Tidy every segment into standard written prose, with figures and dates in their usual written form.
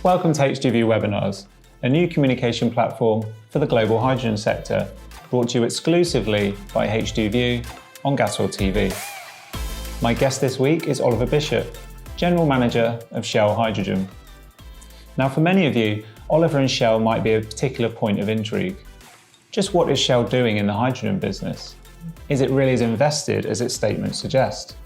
Welcome to HDView Webinars, a new communication platform for the global hydrogen sector, brought to you exclusively by HDView on Gator TV. My guest this week is Oliver Bishop, General Manager of Shell Hydrogen. Now, for many of you, Oliver and Shell might be a particular point of intrigue. Just what is Shell doing in the hydrogen business? Is it really as invested as its statements suggest?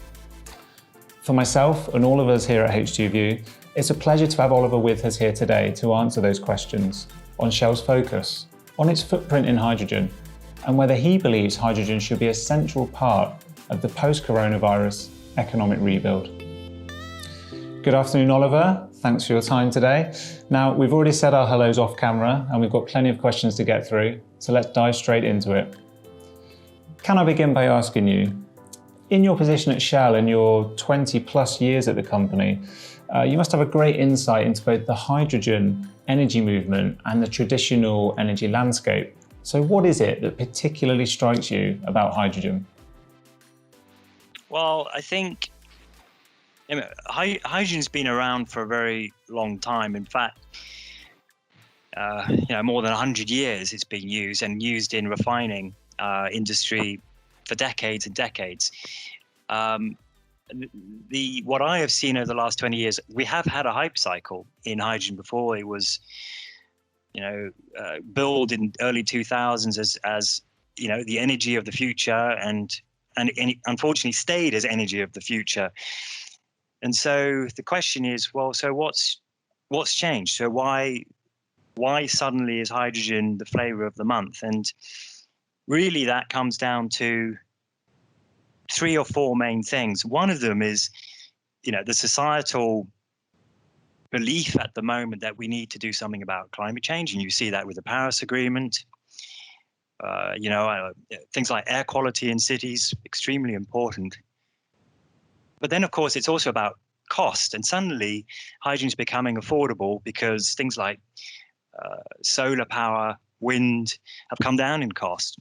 For myself and all of us here at HDView, it's a pleasure to have Oliver with us here today to answer those questions on Shell's focus, on its footprint in hydrogen, and whether he believes hydrogen should be a central part of the post-coronavirus economic rebuild. Good afternoon, Oliver. Thanks for your time today. Now, we've already said our hellos off camera and we've got plenty of questions to get through, so let's dive straight into it. Can I begin by asking you, in your position at Shell and your 20 plus years at the company, you must have a great insight into both the hydrogen energy movement and the traditional energy landscape. So what is it that particularly strikes you about hydrogen? Well, I think hydrogen's been around for a very long time. In fact, more than 100 years it's been used and used in refining industry for decades and decades. What I have seen over the last 20 years, we have had a hype cycle in hydrogen before. It was, billed in early 2000s as the energy of the future, and it unfortunately stayed as energy of the future. And so the question is, well, so what's changed? So why suddenly is hydrogen the flavor of the month? And really that comes down to three or four main things. One of them is, the societal belief at the moment that we need to do something about climate change. And you see that with the Paris Agreement. Things like air quality in cities, extremely important. But then, of course, it's also about cost. And suddenly hydrogen is becoming affordable because things like solar power, wind have come down in cost.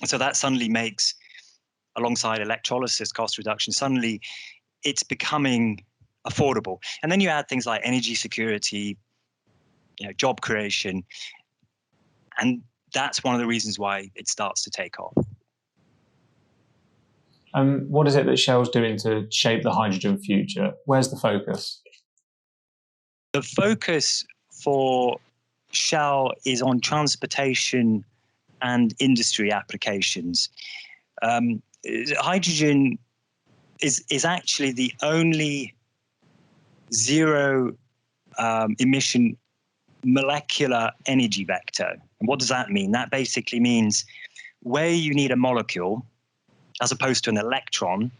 And so that suddenly makes, alongside electrolysis cost reduction, suddenly it's becoming affordable. And then you add things like energy security, job creation, and that's one of the reasons why it starts to take off. What is it that Shell's doing to shape the hydrogen future? Where's the focus? The focus for Shell is on transportation and industry applications. Hydrogen is actually the only zero emission molecular energy vector. And what does that mean? That basically means where you need a molecule as opposed to an electron,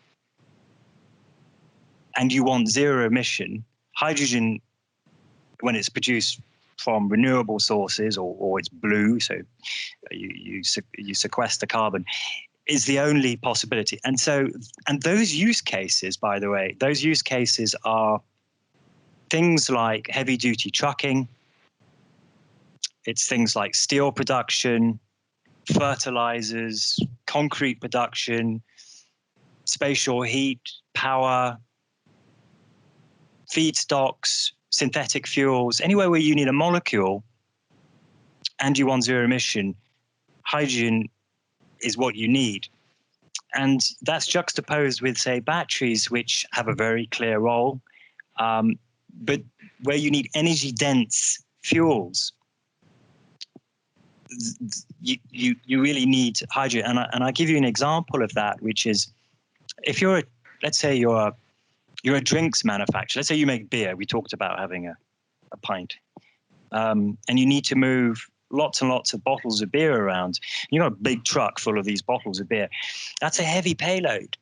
and you want zero emission, hydrogen, when it's produced from renewable sources or it's blue, so you sequester carbon, is the only possibility. And those use cases, by the way, those use cases are things like heavy duty trucking. It's things like steel production, fertilizers, concrete production, spatial heat, power, feedstocks, synthetic fuels, anywhere where you need a molecule and you want zero emission, hydrogen is what you need. And that's juxtaposed with, say, batteries, which have a very clear role, but where you need energy dense fuels, you really need hydrogen. And I give you an example of that, which is, if let's say you're a drinks manufacturer, let's say you make beer, we talked about having a pint, and you need to move lots and lots of bottles of beer around. You've got a big truck full of these bottles of beer. That's a heavy payload.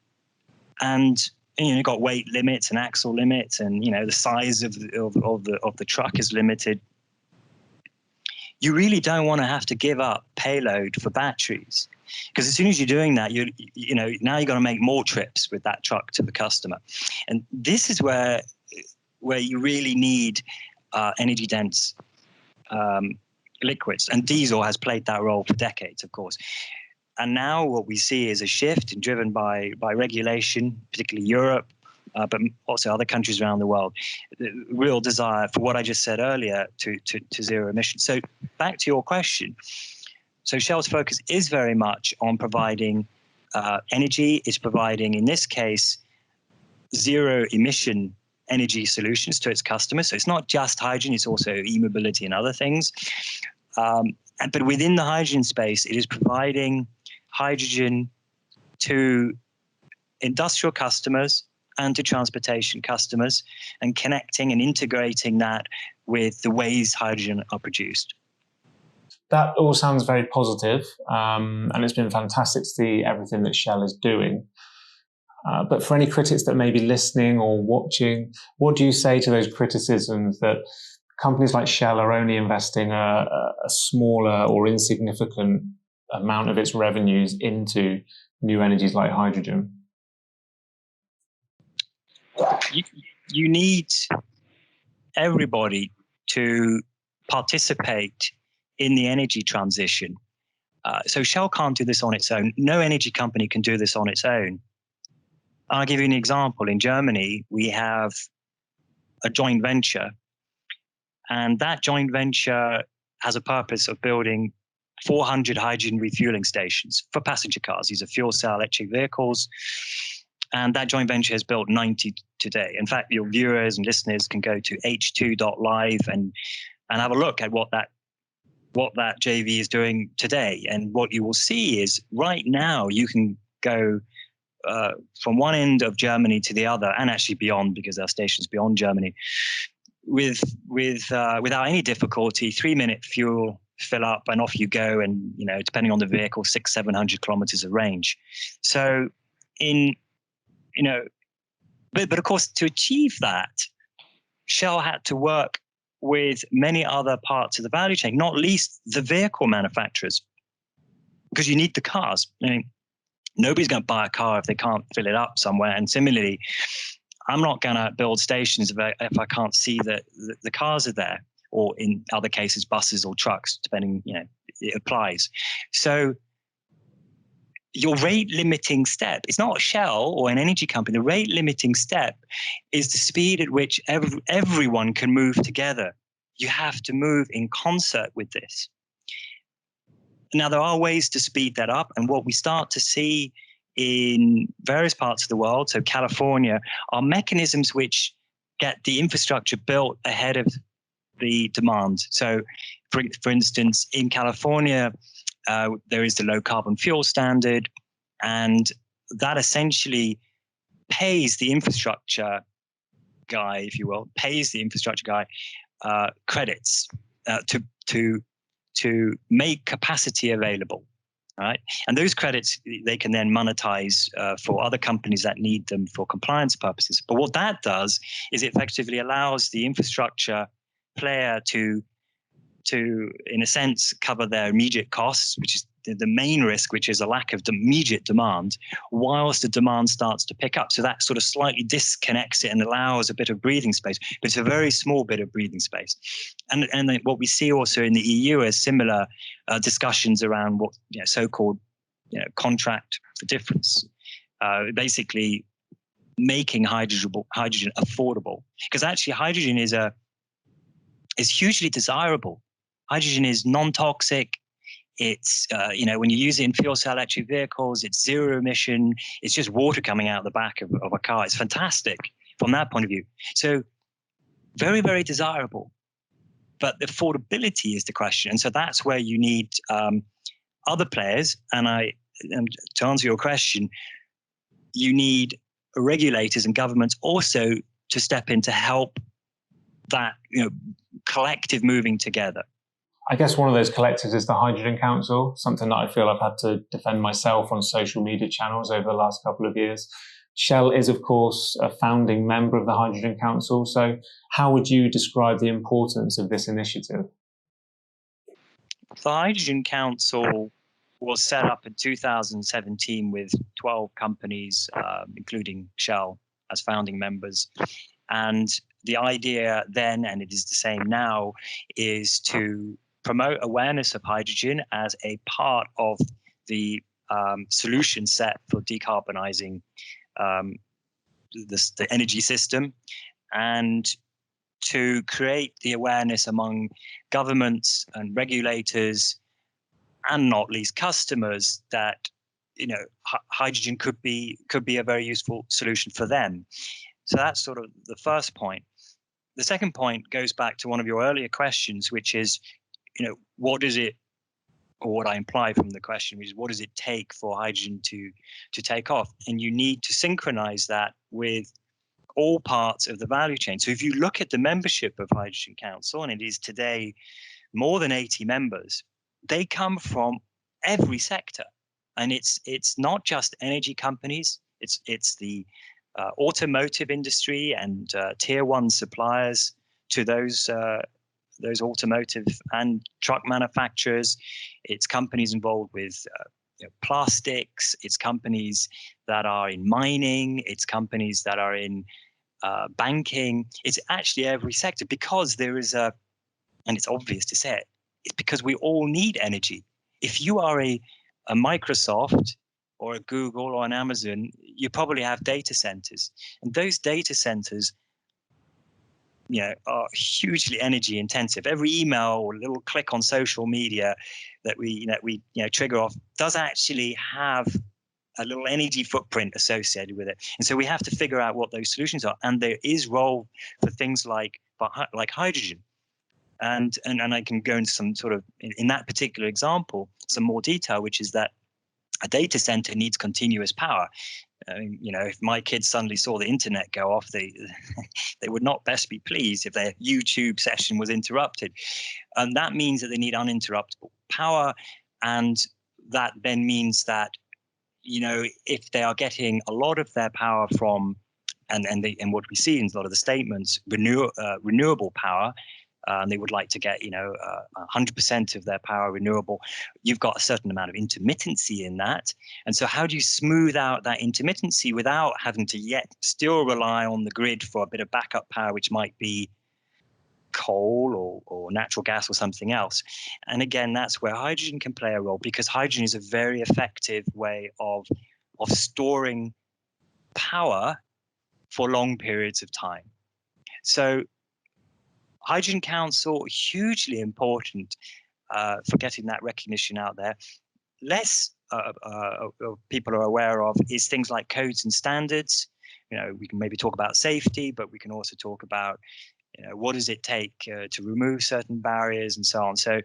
And you've got weight limits and axle limits, and the size of the truck is limited. You really don't want to have to give up payload for batteries, because as soon as you're doing that, now you've got to make more trips with that truck to the customer. And this is where you really need energy dense liquids, and diesel has played that role for decades, of course. And now what we see is a shift driven by regulation, particularly Europe, but also other countries around the world, the real desire for what I just said earlier to zero emissions. So back to your question. So Shell's focus is very much on providing energy. It's providing, in this case, zero emission energy solutions to its customers. So it's not just hydrogen, it's also e-mobility and other things. But within the hydrogen space, it is providing hydrogen to industrial customers and to transportation customers, and connecting and integrating that with the ways hydrogen are produced. That all sounds very positive, and it's been fantastic to see everything that Shell is doing. But for any critics that may be listening or watching, what do you say to those criticisms that companies like Shell are only investing a smaller or insignificant amount of its revenues into new energies like hydrogen? You need everybody to participate in the energy transition. So Shell can't do this on its own. No energy company can do this on its own. I'll give you an example. In Germany, we have a joint venture, and that joint venture has a purpose of building 400 hydrogen refueling stations for passenger cars. These are fuel cell electric vehicles. And that joint venture has built 90 today. In fact, your viewers and listeners can go to h2.live and have a look at what that JV is doing today. And what you will see is right now you can go from one end of Germany to the other, and actually beyond, because there are stations beyond Germany, without any difficulty. 3-minute fuel fill up and off you go, and depending on the vehicle, 600-700 kilometers of range. So but of course, to achieve that, Shell had to work with many other parts of the value chain, not least the vehicle manufacturers, because you need the cars. Nobody's going to buy a car if they can't fill it up somewhere. And similarly, I'm not going to build stations if I can't see that the cars are there, or in other cases, buses or trucks, depending, it applies. So your rate limiting step, it's not Shell or an energy company. The rate limiting step is the speed at which everyone can move together. You have to move in concert with this. Now, there are ways to speed that up. And what we start to see in various parts of the world, so California, are mechanisms which get the infrastructure built ahead of the demand. So, for instance, in California, there is the low carbon fuel standard, and that essentially pays the infrastructure guy, if you will, credits to make capacity available, right? And those credits, they can then monetize for other companies that need them for compliance purposes. But what that does is it effectively allows the infrastructure player to, in a sense, cover their immediate costs, which is the main risk, which is a lack of immediate demand, whilst the demand starts to pick up. So that sort of slightly disconnects it and allows a bit of breathing space, but it's a very small bit of breathing space. And what we see also in the EU is similar discussions around what so-called contract for difference, basically making hydrogen affordable, because actually hydrogen is hugely desirable. Hydrogen is non-toxic. It's, when you use it in fuel cell electric vehicles, it's zero emission. It's just water coming out the back of a car. It's fantastic from that point of view. So very, very desirable. But affordability is the question. And so that's where you need other players. And to answer your question, you need regulators and governments also to step in to help that collective moving together. I guess one of those collectives is the Hydrogen Council, something that I feel I've had to defend myself on social media channels over the last couple of years. Shell is, of course, a founding member of the Hydrogen Council. So how would you describe the importance of this initiative? The Hydrogen Council was set up in 2017 with 12 companies, including Shell, as founding members. And the idea then, and it is the same now, is to promote awareness of hydrogen as a part of the solution set for decarbonizing the energy system, and to create the awareness among governments and regulators, and not least customers, that hydrogen could be a very useful solution for them. So that's sort of the first point. The second point goes back to one of your earlier questions, which is, what does it, or what I imply from the question, which is, what does it take for hydrogen to take off? And you need to synchronize that with all parts of the value chain. So if you look at the membership of Hydrogen Council, and it is today more than 80 members, they come from every sector. And it's not just energy companies, it's the automotive industry and tier one suppliers to those automotive and truck manufacturers. It's companies involved with plastics. It's companies that are in mining. It's companies that are in banking. It's actually every sector, because there is and it's obvious to say it, it's because we all need energy. If you are a Microsoft or a Google or an Amazon, you probably have data centers, and those data centers are hugely energy intensive. Every email or little click on social media that we trigger off does actually have a little energy footprint associated with it. And so we have to figure out what those solutions are. And there is role for things like hydrogen. And I can go into some sort of, in that particular example, some more detail, which is that a data center needs continuous power. If my kids suddenly saw the internet go off, they would not best be pleased if their YouTube session was interrupted. And that means that they need uninterruptible power. And that then means that, if they are getting a lot of their power from, and what we see in a lot of the statements, renewable power, and they would like to get 100% of their power renewable, you've got a certain amount of intermittency in that. And so how do you smooth out that intermittency without having to yet still rely on the grid for a bit of backup power, which might be coal or natural gas or something else? And again, that's where hydrogen can play a role, because hydrogen is a very effective way of storing power for long periods of time. So Hydrogen Council, hugely important for getting that recognition out there. Less people are aware of is things like codes and standards. We can maybe talk about safety, but we can also talk about what does it take to remove certain barriers and so on. So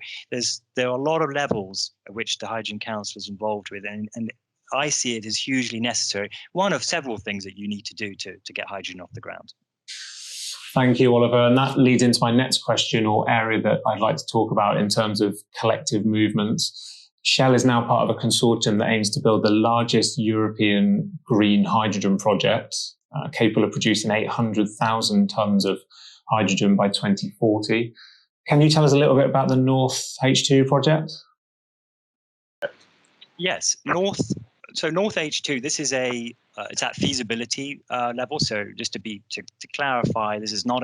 there are a lot of levels at which the Hydrogen Council is involved with, and I see it as hugely necessary. One of several things that you need to do to get hydrogen off the ground. Thank you, Oliver. And that leads into my next question, or area that I'd like to talk about in terms of collective movements. Shell is now part of a consortium that aims to build the largest European green hydrogen project, capable of producing 800,000 tonnes of hydrogen by 2040. Can you tell us a little bit about the North H2 project? Yes, North H2, this is it's at feasibility level. So just to clarify, this is not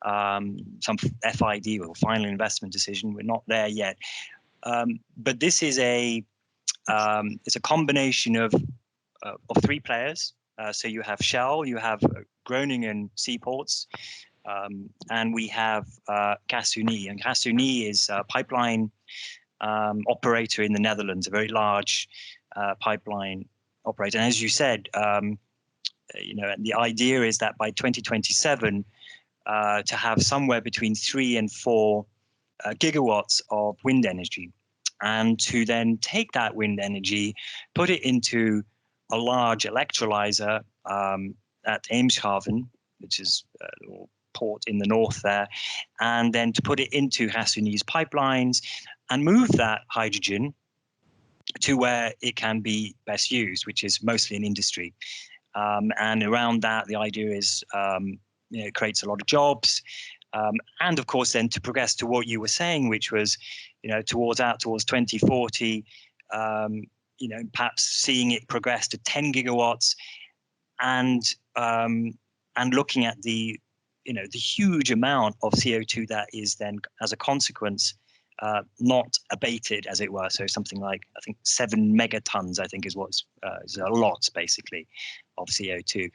some FID or final investment decision. We're not there yet. But this is it's a combination of three players. So you have Shell, you have Groningen Seaports, and we have Gasunie. And Gasunie is a pipeline operator in the Netherlands, a very large pipeline operator. And as you said, the idea is that by 2027, to have somewhere between 3 and 4 gigawatts of wind energy, and to then take that wind energy, put it into a large electrolyzer at Eemshaven, which is a little port in the north there, and then to put it into Gasunie's pipelines and move that hydrogen to where it can be best used, which is mostly in industry. And around that, the idea is it creates a lot of jobs. And of course, then to progress to what you were saying, which was, towards 2040, perhaps seeing it progress to 10 gigawatts, and looking at the huge amount of CO2 that is then, as a consequence, not abated, as it were. So something like, I think, 7 megatons, I think, is a lot, basically, of CO2.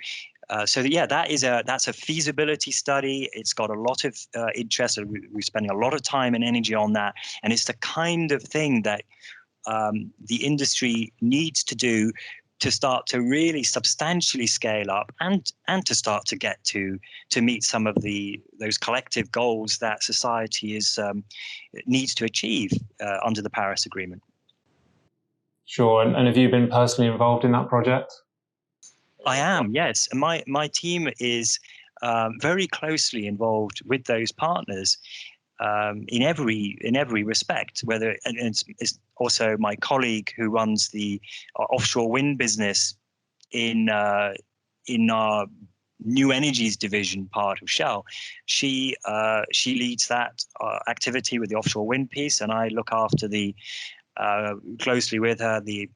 Yeah, that's a feasibility study. It's got a lot of interest. So we're spending a lot of time and energy on that, and it's the kind of thing that the industry needs to do to start to really substantially scale up and to start to get to meet some of those collective goals that society needs to achieve under the Paris Agreement. Sure. And have you been personally involved in that project? I am, yes. And my team is very closely involved with those partners in every respect. It's also my colleague who runs the offshore wind business in our new energies division part of Shell. She leads that activity with the offshore wind piece, and I look after closely with her the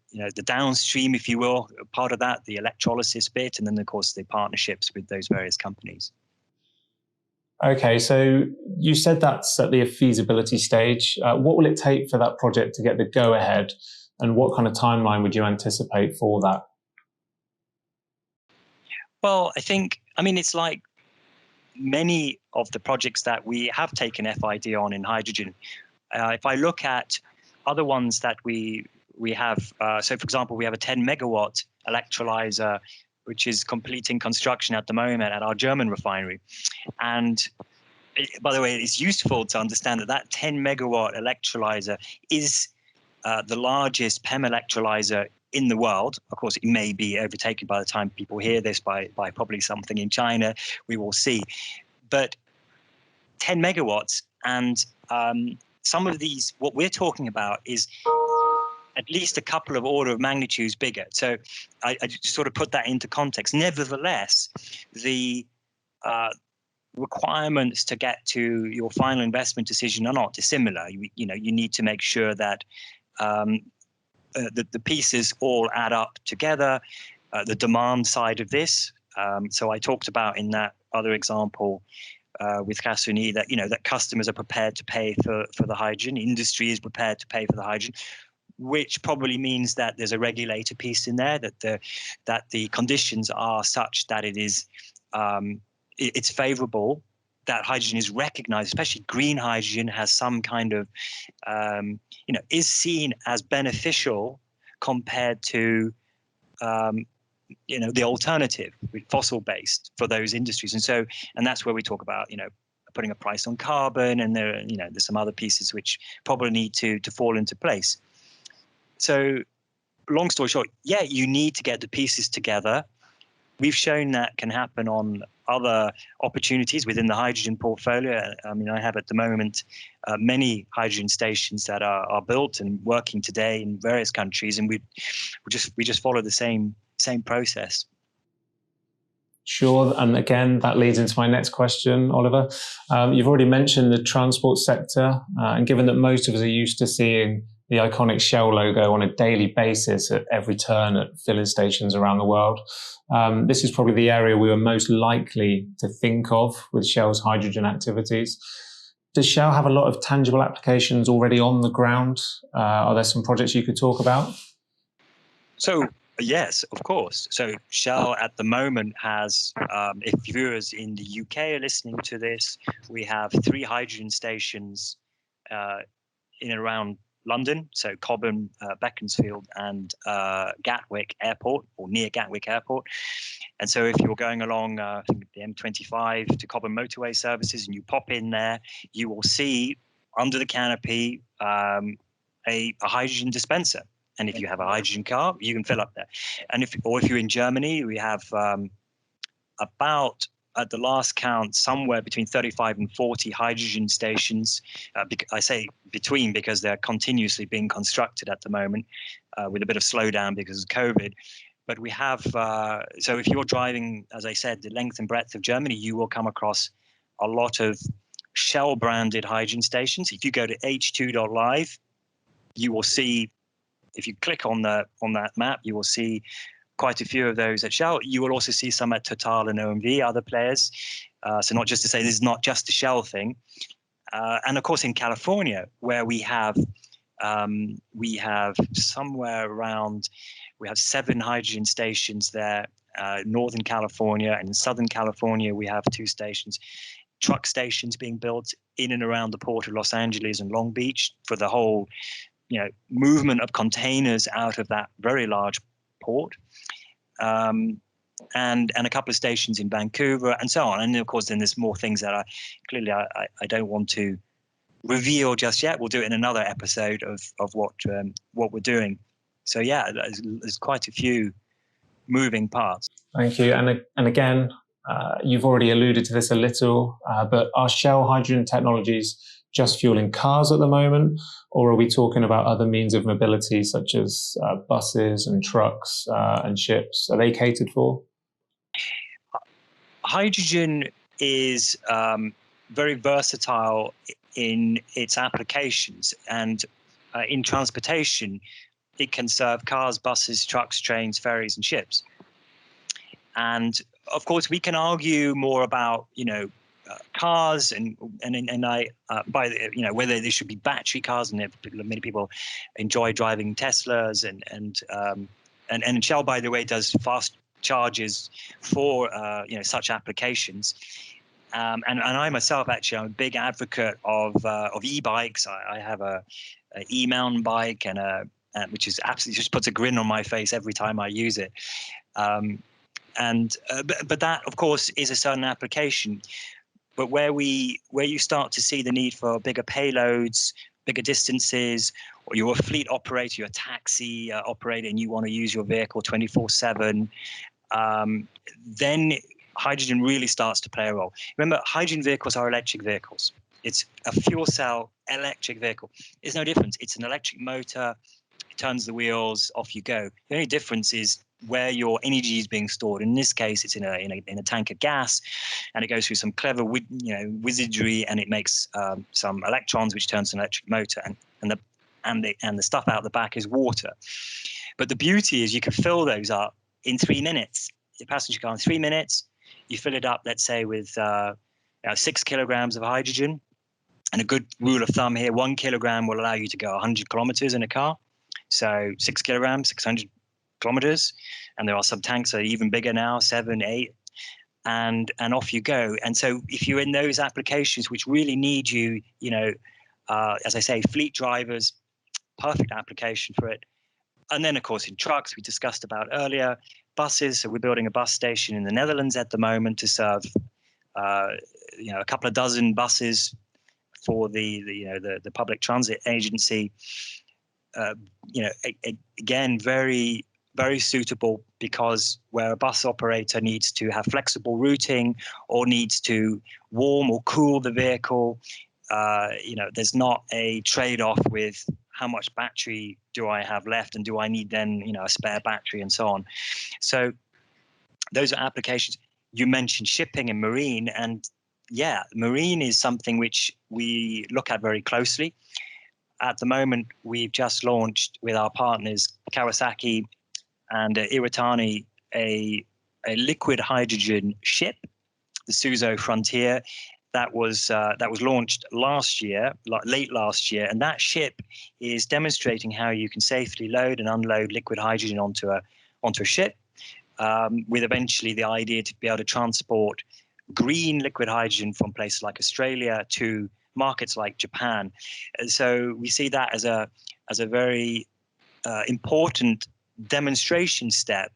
downstream, if you will, part of that, the electrolysis bit, and then of course the partnerships with those various companies. Okay, so you said that's at the feasibility stage. What will it take for that project to get the go-ahead, and what kind of timeline would you anticipate for that? Well, it's like many of the projects that we have taken FID on in hydrogen. If I look at other ones that we have, so for example, we have a 10 megawatt electrolyzer, which is completing construction at the moment at our German refinery. And by the way, it's useful to understand that 10 megawatt electrolyzer is the largest PEM electrolyzer in the world. Of course, it may be overtaken by the time people hear this by probably something in China. We will see. But 10 megawatts, and some of these, what we're talking about is at least a couple of order of magnitudes bigger. So I just sort of put that into context. Nevertheless, the requirements to get to your final investment decision are not dissimilar. You need to make sure that the pieces all add up together. The demand side of this. So I talked about in that other example with Cassuni that that customers are prepared to pay for the hydrogen. Industry is prepared to pay for the hydrogen, which probably means that there's a regulator piece in there, that the conditions are such that it's favorable, that hydrogen is recognized, especially green hydrogen has some kind of, is seen as beneficial compared to, the alternative, fossil-based for those industries. And that's where we talk about, putting a price on carbon, and there's some other pieces which probably need to fall into place. So long story short, yeah, you need to get the pieces together. We've shown that can happen on other opportunities within the hydrogen portfolio. I have at the moment many hydrogen stations that are built and working today in various countries, and we just follow the same process. Sure. And again, that leads into my next question, Oliver. You've already mentioned the transport sector, and given that most of us are used to seeing the iconic Shell logo on a daily basis at every turn at filling stations around the world, this is probably the area we were most likely to think of with Shell's hydrogen activities. Does Shell have a lot of tangible applications already on the ground? Are there some projects you could talk about? So yes, of course. So Shell at the moment has, if viewers in the UK are listening to this, we have 3 hydrogen stations in and around London, so Cobham, Beaconsfield, and Gatwick Airport, or near Gatwick Airport. And so if you're going along, I think the M25 to Cobham motorway services, and you pop in there, you will see under the canopy a hydrogen dispenser. And if you have a hydrogen car, you can fill up there. And if you're in Germany, we have about, at the last count, somewhere between 35 and 40 hydrogen stations. I say between because they're continuously being constructed at the moment, with a bit of slowdown because of COVID. But we have, so if you're driving, as I said, the length and breadth of Germany, you will come across a lot of Shell branded hydrogen stations. If you go to h2.live, you will see, if you click on that map, you will see quite a few of those at Shell. You will also see some at Total and OMV, other players. So not just to say this is not just a Shell thing. And of course in California, where we have somewhere around, we have 7 hydrogen stations there, Northern California, and in Southern California, we have 2 stations. Truck stations being built in and around the port of Los Angeles and Long Beach for the whole, movement of containers out of that very large port. And a couple of stations in Vancouver and so on. And of course, then there's more things that I don't want to reveal just yet. We'll do it in another episode of what we're doing. So yeah, there's quite a few moving parts. Thank you. And again, you've already alluded to this a little, but are Shell hydrogen technologies just fueling cars at the moment, or are we talking about other means of mobility such as buses and trucks and ships? Are they catered for? Hydrogen is very versatile in its applications, and in transportation, it can serve cars, buses, trucks, trains, ferries, and ships. And of course, we can argue more about cars and I whether they should be battery cars, and many people enjoy driving Teslas and Shell, by the way, does fast charges for such applications. And I myself, actually, I'm a big advocate of e-bikes. I have a e-mountain bike which is absolutely just puts a grin on my face every time I use it. But that, of course, is a certain application. But where you start to see the need for bigger payloads, bigger distances, or you're a fleet operator, you're a taxi operator, and you want to use your vehicle 24/7, then hydrogen really starts to play a role. Remember, hydrogen vehicles are electric vehicles. It's a fuel cell electric vehicle. There's no difference. It's an electric motor. It turns the wheels, off you go. The only difference is where your energy is being stored. In this case, it's in a tank of gas, and it goes through some clever wizardry, and it makes some electrons, which turns an electric motor, and the stuff out the back is water. But the beauty is you can fill those up in 3 minutes. Your passenger car in 3 minutes, you fill it up, let's say, with 6 kilograms of hydrogen. And a good rule of thumb here, 1 kilogram will allow you to go 100 kilometers in a car. So 6 kilograms, 600 kilometers. And there are some tanks that are even bigger now, 7, 8. And off you go. And so if you're in those applications which really need you, as I say, fleet drivers, perfect application for it. And then, of course, in trucks, we discussed about earlier, buses. So we're building a bus station in the Netherlands at the moment to serve, a couple of dozen buses for the public transit agency. Again, very, very suitable, because where a bus operator needs to have flexible routing or needs to warm or cool the vehicle, there's not a trade-off with how much battery do I have left, and do I need then a spare battery, and so on. So those are applications. You mentioned shipping and marine, and yeah, marine is something which we look at very closely. At the moment, we've just launched with our partners Kawasaki and Iwatani a liquid hydrogen ship, the Suzo Frontier. That was launched late last year, and that ship is demonstrating how you can safely load and unload liquid hydrogen onto a ship, with eventually the idea to be able to transport green liquid hydrogen from places like Australia to markets like Japan. And so we see that as a very important demonstration step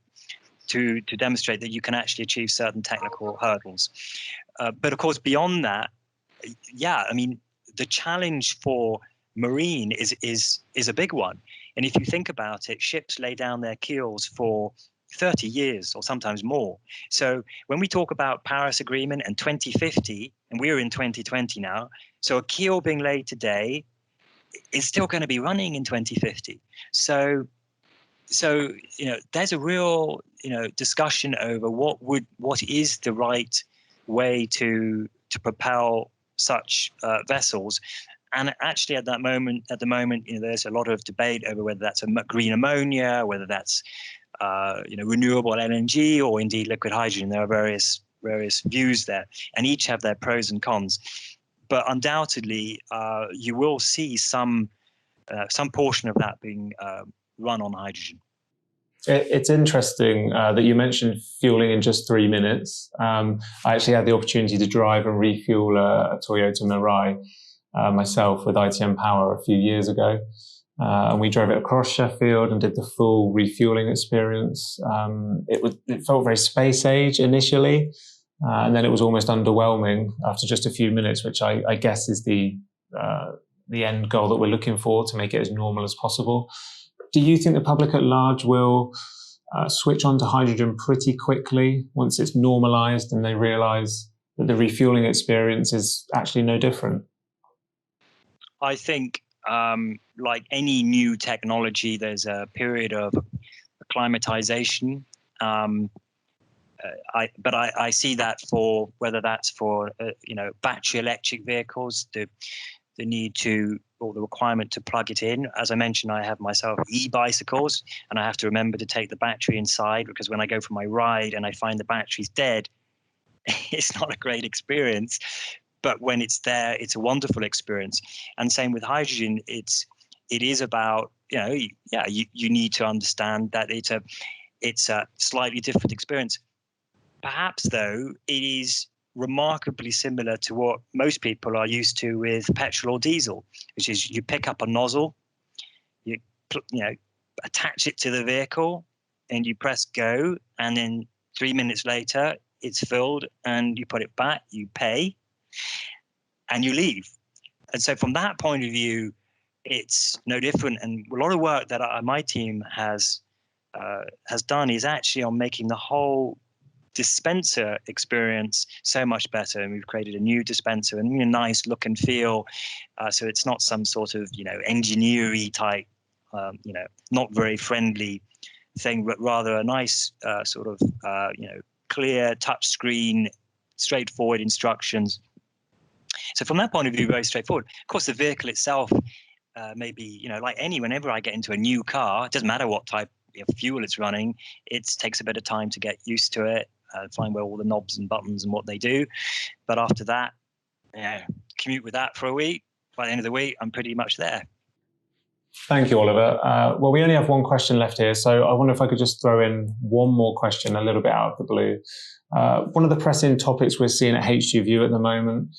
to demonstrate that you can actually achieve certain technical hurdles. But of course, beyond that, the challenge for marine is a big one. And if you think about it, ships lay down their keels for 30 years or sometimes more. So when we talk about Paris Agreement and 2050, and we're in 2020 now, so a keel being laid today is still going to be running in 2050. So there's a real discussion over what is the right way to propel such vessels. And actually, at the moment, there's a lot of debate over whether that's a green ammonia, whether that's renewable LNG, or indeed liquid hydrogen. There are various views there, and each have their pros and cons. But undoubtedly, you will see some portion of that being run on hydrogen. It's interesting that you mentioned fueling in just 3 minutes. I actually had the opportunity to drive and refuel a Toyota Mirai myself with ITM Power a few years ago. And we drove it across Sheffield and did the full refueling experience. It felt very space age initially, and then it was almost underwhelming after just a few minutes, which I guess is the end goal that we're looking for, to make it as normal as possible. Do you think the public at large will switch on to hydrogen pretty quickly once it's normalized and they realize that the refueling experience is actually no different? I think, like any new technology, there's a period of acclimatization. But I see that for whether that's for battery electric vehicles, the need to, or the requirement to plug it in. As I mentioned, I have myself e-bicycles, and I have to remember to take the battery inside, because when I go for my ride and I find the battery's dead, it's not a great experience. But when it's there, it's a wonderful experience. And same with hydrogen. It is about, you need to understand that it's a slightly different experience. Perhaps, though, it is remarkably similar to what most people are used to with petrol or diesel, which is you pick up a nozzle, you attach it to the vehicle, and you press go, and then 3 minutes later it's filled, and you put it back, you pay, and you leave. And so from that point of view, it's no different. And a lot of work that my team has done is actually on making the whole dispenser experience so much better. And we've created a new dispenser and a nice look and feel. So it's not some sort of, engineering type, not very friendly thing, but rather a nice sort of, clear touch screen, straightforward instructions. So from that point of view, very straightforward. Of course, the vehicle itself, maybe, like whenever I get into a new car, it doesn't matter what type of fuel it's running, it takes a bit of time to get used to it, find where all the knobs and buttons and what they do. But after that, commute with that for a week. By the end of the week, I'm pretty much there. Thank you, Oliver. Well, we only have one question left here, so I wonder if I could just throw in one more question a little bit out of the blue. One of the pressing topics we're seeing at H2View at the moment,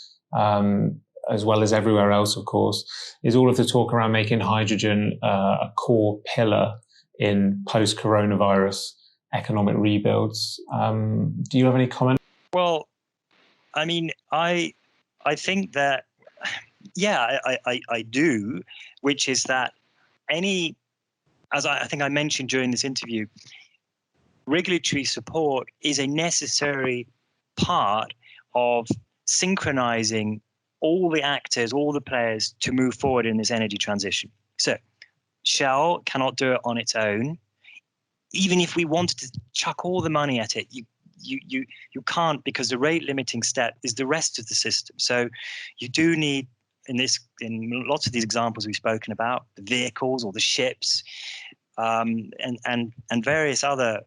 as well as everywhere else, of course, is all of the talk around making hydrogen a core pillar in post-coronavirus economic rebuilds. Do you have any comment? Well, I mean, I think that, I do, which is that as I think I mentioned during this interview, regulatory support is a necessary part of synchronizing all the actors, all the players to move forward in this energy transition. So Shell cannot do it on its own. Even if we wanted to chuck all the money at it, you can't, because the rate limiting step is the rest of the system. So you do need, in lots of these examples we've spoken about, the vehicles or the ships, and various other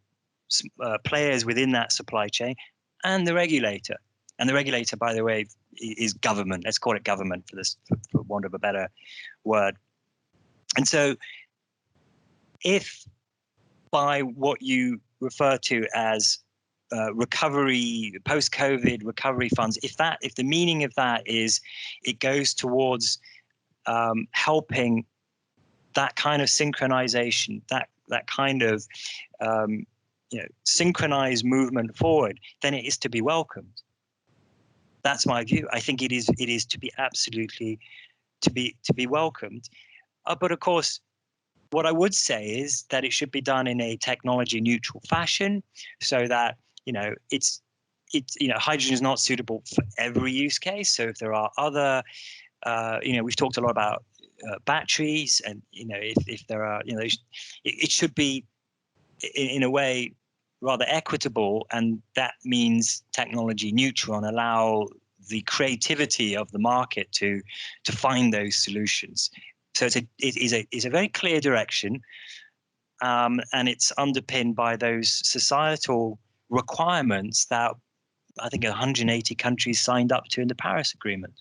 players within that supply chain, and the regulator. And the regulator, by the way, is government. Let's call it government for want of a better word. And so if by what you refer to as recovery, post-COVID recovery funds, if the meaning of that is it goes towards helping that kind of synchronization, that kind of synchronized movement forward, then it is to be welcomed. That's my view. I think it is to be absolutely to be welcomed. But of course, what I would say is that it should be done in a technology neutral fashion, so that hydrogen is not suitable for every use case. So if there are other, we've talked a lot about batteries, and if there are, it should be in a way rather equitable, and that means technology neutral, and allow the creativity of the market to find those solutions. So it is a very clear direction, and it's underpinned by those societal requirements that I think 180 countries signed up to in the Paris Agreement.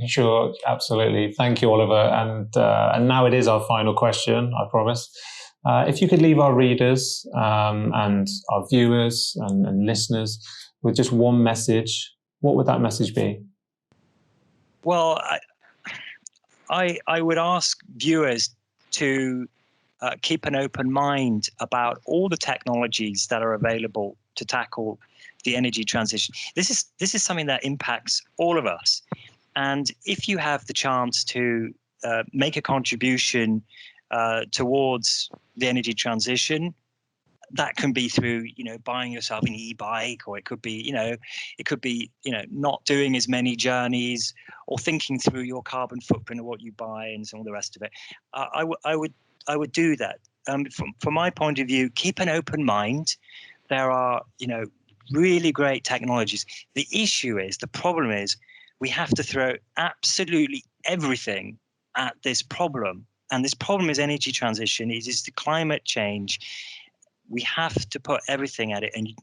Sure, absolutely. Thank you, Oliver. And now it is our final question, I promise. If you could leave our readers and our viewers and listeners with just one message, what would that message be? Well, I would ask viewers to keep an open mind about all the technologies that are available to tackle the energy transition. This is something that impacts all of us, and if you have the chance to make a contribution towards the energy transition, that can be through, buying yourself an e-bike, or it could be, not doing as many journeys, or thinking through your carbon footprint of what you buy and all the rest of it. I would do that. From my point of view, keep an open mind. There are, really great technologies. The problem is, we have to throw absolutely everything at this problem. And this problem is energy transition. It is the climate change. We have to put everything at it. And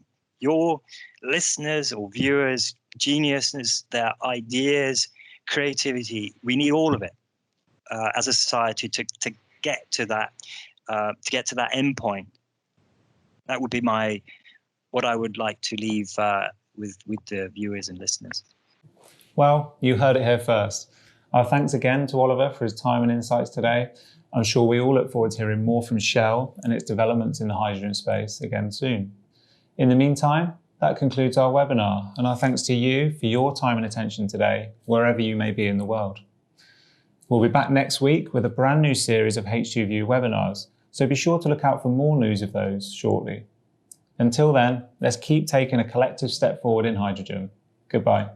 your listeners or viewers, geniuses, their ideas, creativity, we need all of it as a society to get to that end point. That would be what I would like to leave with the viewers and listeners. Well, you heard it here first. Our thanks again to Oliver for his time and insights today. I'm sure we all look forward to hearing more from Shell and its developments in the hydrogen space again soon. In the meantime, that concludes our webinar, and our thanks to you for your time and attention today, wherever you may be in the world. We'll be back next week with a brand new series of H2View webinars, so be sure to look out for more news of those shortly. Until then, let's keep taking a collective step forward in hydrogen. Goodbye.